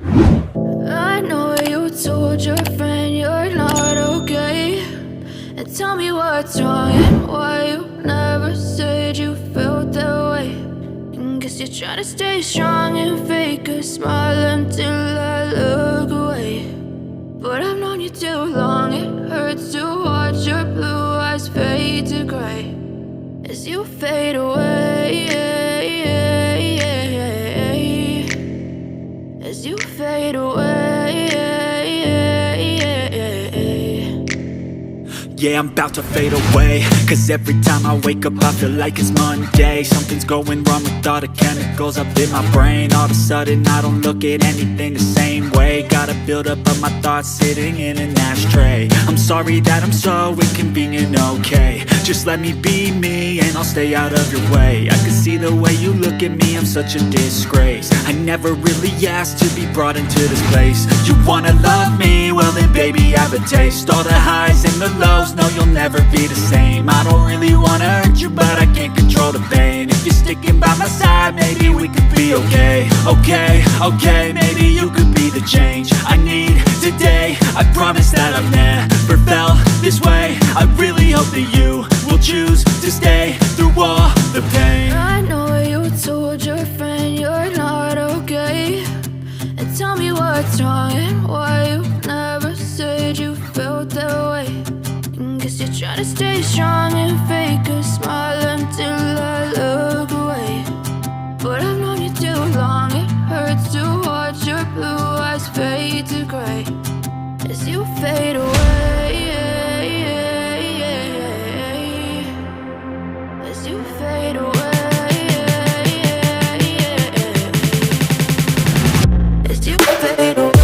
I know you told your friend you're not okay, and tell me what's wrong and why you never said you felt that way. And guess you're trying to stay strong and fake a smile until I look away. But I've known you too long, it hurts to watch your blue eyes fade to gray as you fade away, as you fade away. Yeah, I'm about to fade away, cause every time I wake up I feel like it's Monday. Something's going wrong with all the chemicals up in my brain. All of a sudden I don't look at anything the same way. Got a buildup of my thoughts sitting in an ashtray. I'm sorry that I'm so inconvenient, okay. Just let me be me and I'll stay out of your way. I can see the way you look at me, I'm such a disgrace. I never really asked to be brought into this place. You wanna love me? Well then baby have a taste. All the highs and the lows, no you'll never be the same. I don't really wanna hurt you but I can't control the pain. If you're sticking by my side maybe we could be okay. Okay, maybe you could be the change I need today. I promise that I've never felt this way. I really hope that you will choose to stay through all the pain. I know you told your friend you're not okay, and tell me what's wrong and why you never said you felt that way. And guess you're trying to stay strong and fake a smile until I look away. But I've known you too long, it hurts to watch your blue eyes fade to gray as you fade away, as you fade away, as you fade away.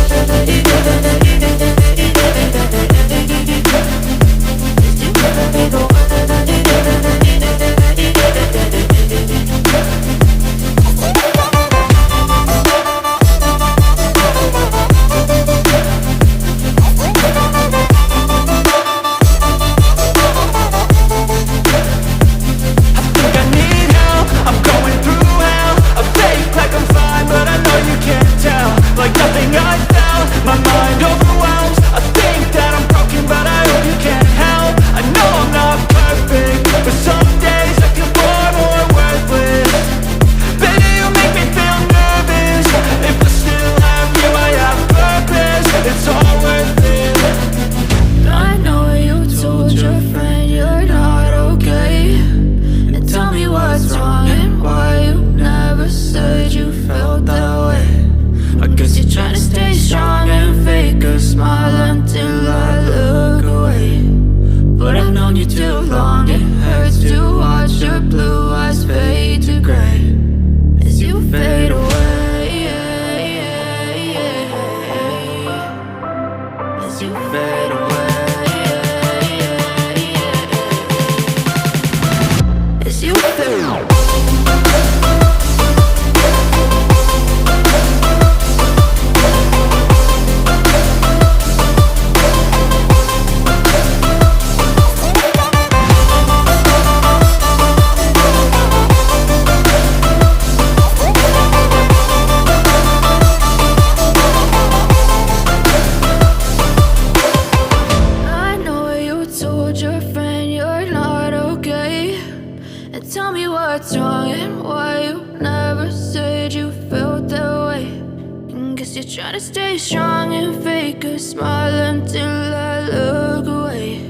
Try to stay strong and fake a smile until I look away.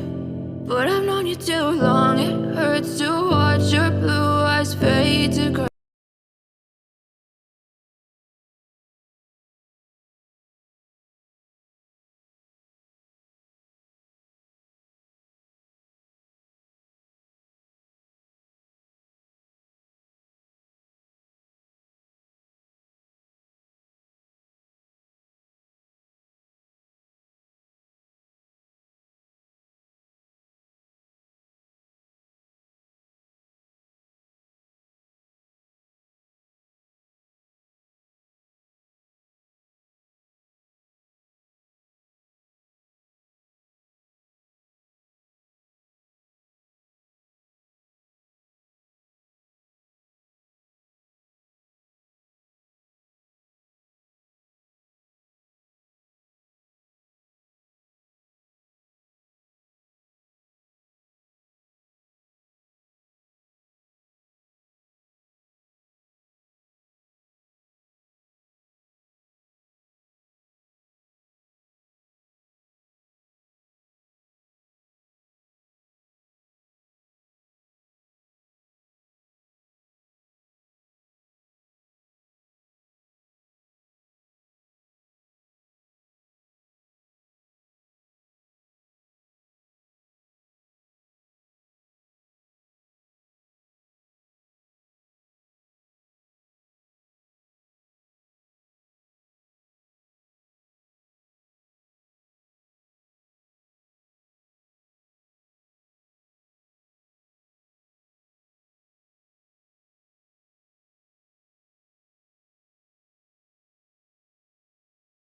But I've known you too long, it hurts to watch your blue eyes fade to gray.